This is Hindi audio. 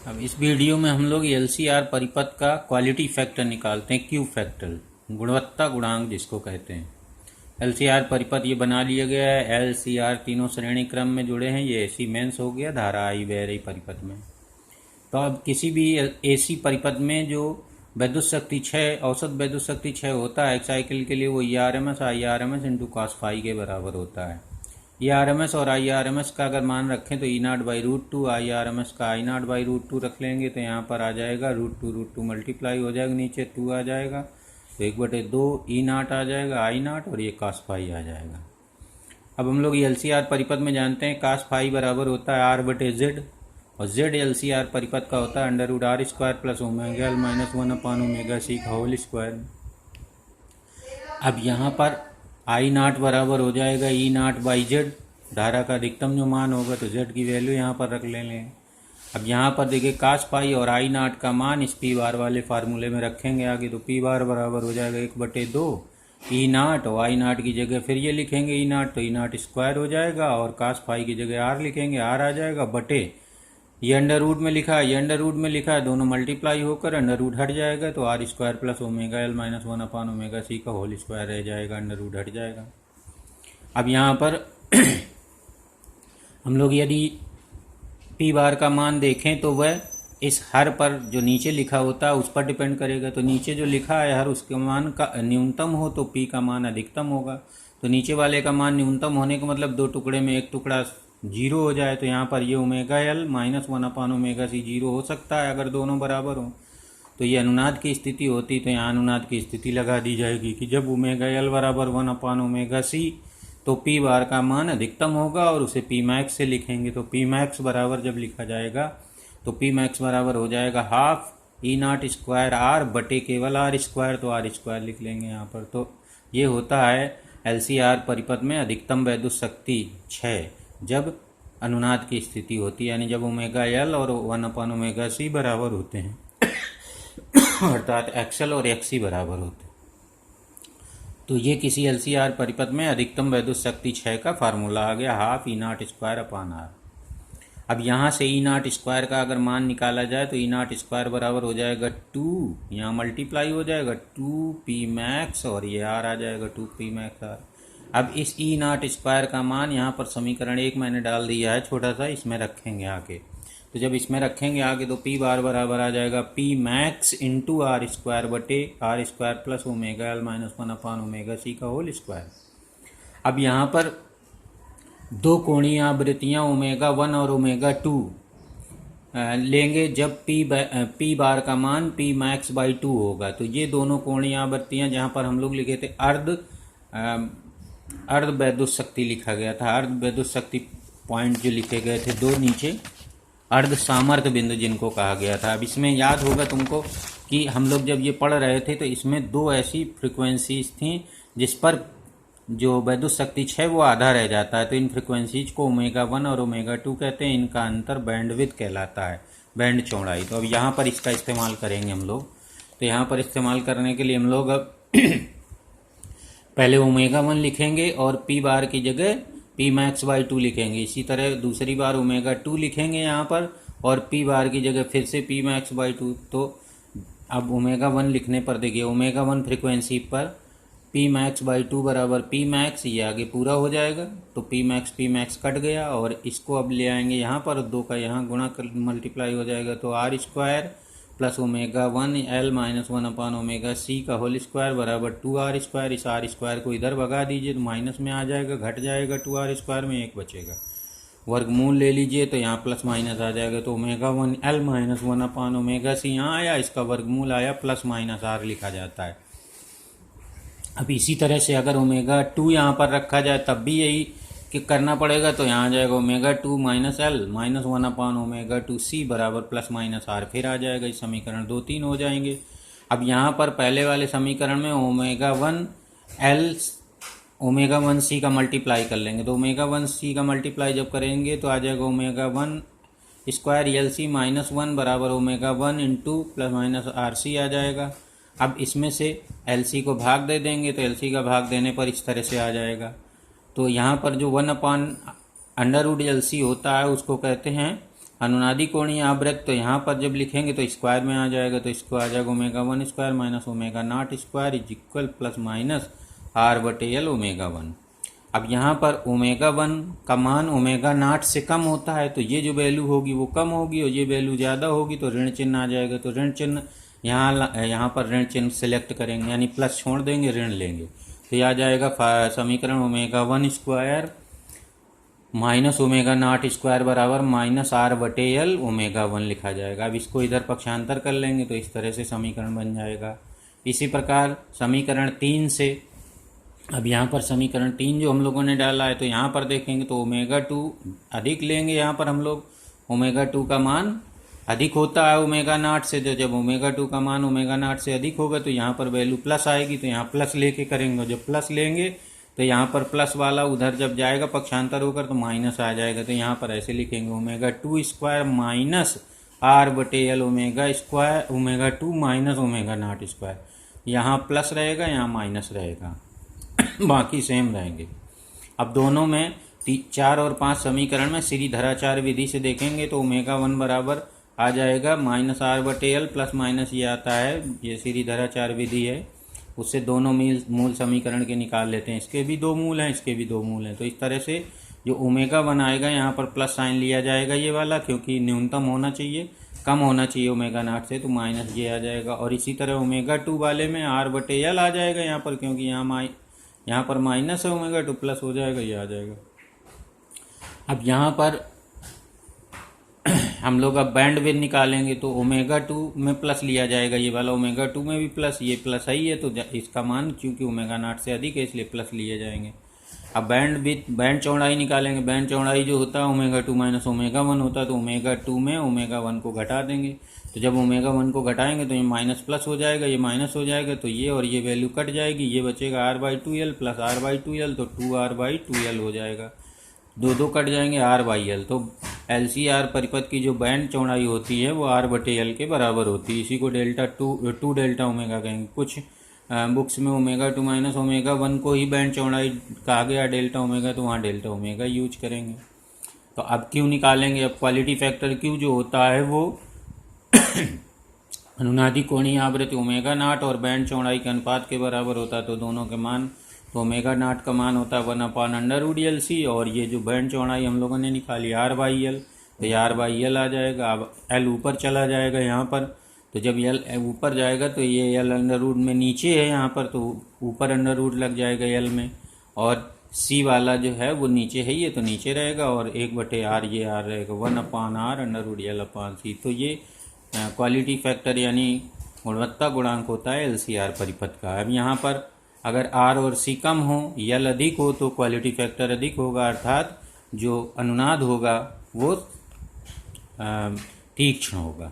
अब इस वीडियो में हम लोग एलसीआर परिपथ का क्वालिटी फैक्टर निकालते हैं, क्यू फैक्टर, गुणवत्ता गुणांक जिसको कहते हैं। एलसीआर परिपथ ये बना लिया गया है। एलसीआर तीनों श्रेणी क्रम में जुड़े हैं। ये एसी मेंस हो गया, धारा आई बह रही परिपथ में। तो अब किसी भी एसी परिपथ में जो विद्युत शक्ति क्षय, औसत विद्युत शक्ति क्षय होता है एक साइकिल के लिए, वो ERMS IRMS into cos phi के बराबर होता है। ERMS और IRMS का अगर मान रखें तो E0/√2, IRMS का I0/√2 रख लेंगे तो यहाँ पर आ जाएगा √2 मल्टीप्लाई हो जाएगा, नीचे 2 आ जाएगा तो 1/2 E0 आ जाएगा, I0 और ये cos फाई आ जाएगा। अब हम लोग LCR परिपथ में जानते हैं cos फाई बराबर होता है R/Z और Z LCR परिपथ का होता है √R² plus omega L minus 1/ओमेगा C का होल स्क्वायर। अब यहाँ पर I0 बराबर हो जाएगा E0/Z, धारा का अधिकतम जो मान होगा तो Z की वैल्यू यहाँ पर रख लेंगे। अब यहाँ पर देखिए cos फाई और I0 का मान इस P बार वाले फार्मूले में रखेंगे आगे, तो P बार बराबर हो जाएगा 1/2 E0 और I0 की जगह फिर ये लिखेंगे E0 तो E0 स्क्वायर हो जाएगा और cos फाई की जगह R लिखेंगे, R आ जाएगा बटे ये अंडर रूट में लिखा है, ये अंडर रूट में लिखा है, दोनों मल्टीप्लाई होकर अंडर रूट हट जाएगा तो R² plus omega L minus 1/ओमेगा C का होल स्क्वायर रह जाएगा, अंडर रूट हट जाएगा। अब यहाँ पर हम लोग यदि P बार का मान देखें तो वह इस हर पर जो नीचे लिखा होता है उस पर डिपेंड करेगा। तो नीचे जो लिखा है हर, उसके मान का न्यूनतम हो तो P का मान अधिकतम होगा। तो नीचे वाले का मान न्यूनतम होने का मतलब दो टुकड़े में एक टुकड़ा 0 हो जाए तो यहाँ पर ये ओमेगा L माइनस 1/ओमेगा C 0 हो सकता है अगर दोनों बराबर हों। तो ये अनुनाद की स्थिति होती तो यहाँ अनुनाद की स्थिति लगा दी जाएगी कि जब ओमेगा L बराबर 1/ओमेगा C तो P बार का मान अधिकतम होगा और उसे P मैक्स से लिखेंगे। तो P मैक्स बराबर जब लिखा जाएगा तो P मैक्स बराबर हो जाएगा हाफ E0 स्क्वायर R बटे केवल R², तो R² लिख लेंगे यहाँ पर। तो ये होता है LCR परिपथ में अधिकतम विद्युत शक्ति क्षय जब अनुनाद की स्थिति होती है, यानी जब ओमेगा L और 1/ओमेगा C बराबर होते हैं अर्थात XL और XC बराबर होते हैं। तो ये किसी LCR परिपथ में अधिकतम विद्युत शक्ति क्षय का फार्मूला आ गया, हाफ E0² R। अब यहाँ से E0² का अगर मान निकाला जाए तो E0² बराबर हो जाएगा 2, यहाँ मल्टीप्लाई हो जाएगा 2P मैक्स और ये R आ जाएगा 2P मैक्स R। अब इस E0² का मान यहाँ पर समीकरण 1 मैंने डाल दिया है छोटा सा, इसमें रखेंगे आगे। तो जब इसमें रखेंगे आगे तो P बार बराबर आ जाएगा P मैक्स इंटू R² बटे R² plus omega L minus 1/ओमेगा C का होल स्क्वायर। अब यहाँ पर दो कोणीय आवृत्तियाँ ओमेगा 1 और ओमेगा 2 लेंगे जब P बार का मान P मैक्स/2 होगा। तो ये दोनों कोणीय आवृत्तियाँ जहाँ पर हम लोग लिखे थे अर्ध विद्युत शक्ति लिखा गया था, अर्ध विद्युत शक्ति पॉइंट जो लिखे गए थे दो नीचे, अर्ध सामर्थ्य बिंदु जिनको कहा गया था। अब इसमें याद होगा तुमको कि हम लोग जब ये पढ़ रहे थे तो इसमें दो ऐसी फ्रिक्वेंसीज थी जिस पर जो विद्युत शक्ति क्षय वो आधा रह जाता है। तो इन फ्रिक्वेंसीज को ओमेगा 1 और ओमेगा 2 कहते हैं। इनका अंतर बैंडविड्थ कहलाता है, बैंड चौड़ाई। तो अब यहाँ पर इसका इस्तेमाल करेंगे हम लोग। तो यहाँ पर इस्तेमाल करने के लिए हम लोग अब पहले ओमेगा 1 लिखेंगे और P बार की जगह P मैक्स/2 लिखेंगे। इसी तरह दूसरी बार ओमेगा 2 लिखेंगे यहाँ पर और P बार की जगह फिर से P मैक्स/2। तो अब ओमेगा 1 लिखने पर देखिए ओमेगा 1 फ्रिक्वेंसी पर P मैक्स/2 बराबर P मैक्स, ये आगे पूरा हो जाएगा तो P मैक्स कट गया और इसको अब ले आएंगे यहाँ पर, दो का यहाँ गुणा कर मल्टीप्लाई हो जाएगा तो R² plus omega 1 L minus 1/ओमेगा C का होल स्क्वायर बराबर 2R²। इस R² को इधर भगा दीजिए तो माइनस में आ जाएगा, घट जाएगा, 2R² में 1 बचेगा। वर्गमूल ले लीजिए तो यहाँ प्लस माइनस आ जाएगा तो ओमेगा 1 L माइनस 1/ओमेगा C यहाँ आया, इसका वर्गमूल आया प्लस माइनस R लिखा जाता है। अब इसी तरह से अगर ओमेगा 2 यहाँ पर रखा जाए तब भी यही कि करना पड़ेगा। तो यहाँ आ जाएगा ओमेगा 2 माइनस L माइनस 1/ओमेगा 2C बराबर प्लस माइनस R, फिर आ जाएगा। इस समीकरण 2 3 हो जाएंगे। अब यहाँ पर पहले वाले समीकरण में ओमेगा 1 L ओमेगा 1C का मल्टीप्लाई कर लेंगे। तो ओमेगा 1C का मल्टीप्लाई जब करेंगे तो आ जाएगा ओमेगा 1² LC माइनस 1 बराबर omega 1 into plus minus RC आ जाएगा। अब इसमें से LC को भाग दे देंगे तो LC का भाग देने पर इस तरह से आ जाएगा। तो यहाँ पर जो 1/√LC होता है उसको कहते हैं अनुनादी कोणीय आवृत्त, तो यहाँ पर जब लिखेंगे तो स्क्वायर में आ जाएगा, तो इसको आ जाएगा omega 1 square minus omega not square is equal plus minus R बटे एल ओमेगा 1। अब यहाँ पर ओमेगा 1 का मान ओमेगा नॉट से कम होता है, तो ये जो वैल्यू होगी वो कम होगी, और ये वैल्यू ज़्यादा होगी तो ऋण चिन्ह आ जाएगा। तो ऋण चिन्ह यहाँ पर ऋण चिन्ह सेलेक्ट करेंगे, यानी प्लस छोड़ देंगे, ऋण लेंगे, तो यह आ जाएगा समीकरण omega 1 square minus omega not square बराबर माइनस आर बटे एल ओमेगा 1 लिखा जाएगा। अब इसको इधर पक्षांतर कर लेंगे तो इस तरह से समीकरण बन जाएगा। इसी प्रकार समीकरण 3 से, अब यहाँ पर समीकरण 3 जो हम लोगों ने डाला है, तो यहाँ पर देखेंगे तो ओमेगा 2 अधिक लेंगे, यहाँ पर हम लोग ओमेगा 2 का मान अधिक होता है ओमेगा नॉट से, तो जब ओमेगा 2 का मान ओमेगा नॉट से अधिक होगा तो यहाँ पर वैल्यू प्लस आएगी, तो यहाँ प्लस लेके करेंगे, जब प्लस लेंगे तो यहाँ पर प्लस वाला उधर जब जाएगा पक्षांतर होकर तो माइनस आ जाएगा। तो यहाँ पर ऐसे लिखेंगे ओमेगा 2 स्क्वायर माइनस आर बटे L omega square omega 2 minus omega not square, यहाँ प्लस रहेगा, यहाँ माइनस रहेगा बाकी सेम रहेंगे। अब दोनों में 4 और 5 समीकरण में श्रीधराचार्य विधि से देखेंगे तो ओमेगा 1 बराबर आ जाएगा माइनस आर बटे एल प्लस माइनस ये आता है, ये श्रीधराचार्य विधि है, उससे दोनों मूल समीकरण के निकाल लेते हैं। इसके भी 2 मूल हैं, इसके भी 2 मूल हैं, तो इस तरह से जो ओमेगा 1 आएगा यहाँ पर प्लस साइन लिया जाएगा ये वाला, क्योंकि न्यूनतम होना चाहिए, कम होना चाहिए ओमेगा नॉट से, तो माइनस ये आ जाएगा। और इसी तरह ओमेगा 2 वाले में आर बटे एल आ जाएगा यहाँ पर, क्योंकि यहाँ पर माइनस है ओमेगा 2 प्लस हो जाएगा, ये आ जाएगा। अब यहाँ पर हम लोग अब बैंड विड्थ निकालेंगे तो ओमेगा 2 में प्लस लिया जाएगा, ये वाला ओमेगा 2 में भी प्लस, ये प्लस ही है, तो इसका मान क्योंकि ओमेगा नॉट से अधिक है इसलिए प्लस लिए जाएंगे। अब बैंड चौड़ाई निकालेंगे, बैंड चौड़ाई जो होता है ओमेगा 2 माइनस ओमेगा 1 होता है, तो ओमेगा 2 में ओमेगा 1 को घटा देंगे, तो जब ओमेगा 1 को घटाएंगे तो ये माइनस प्लस हो जाएगा, ये माइनस हो जाएगा, तो ये और ये वैल्यू कट जाएगी, ये बचेगा r/2l प्लस r/2l, तो 2r/2l हो जाएगा, दो कट जाएंगे r/l, तो LCR परिपथ की जो बैंड चौड़ाई होती है वो r बटे एल के बराबर होती है। इसी को डेल्टा टू डेल्टा ओमेगा कहेंगे। कुछ बुक्स में ओमेगा 2 माइनस ओमेगा 1 को ही बैंड चौड़ाई कहा गया डेल्टा ओमेगा, तो वहाँ डेल्टा ओमेगा यूज करेंगे। तो अब क्यू निकालेंगे। अब क्वालिटी फैक्टर क्यू जो होता है वो अनुनादी कोणीय आवृत्ति ओमेगा नॉट और बैंड चौड़ाई के अनुपात के बराबर होता है, तो दोनों के मान, तो ओमेगा नॉट का मान होता है 1/√LC, और ये जो बैंड चौड़ाई हम लोगों ने निकाली r/l, तो ये r/l आ जाएगा। अब l ऊपर चला जाएगा यहाँ पर, तो जब l ऊपर जाएगा तो ये l अंडर रूट में नीचे है यहाँ पर, तो ऊपर अंडर रूट लग जाएगा l में, और c वाला जो है वो नीचे है, ये तो नीचे रहेगा, और 1/r ये r रहेगा, 1/r√l/c। तो ये क्वालिटी फैक्टर यानी गुणवत्ता गुणांक होता है LCR परिपथ का। अब यहाँ पर अगर R और C कम हो, L अधिक हो, तो क्वालिटी फैक्टर अधिक होगा, अर्थात जो अनुनाद होगा वो तीक्ष्ण होगा।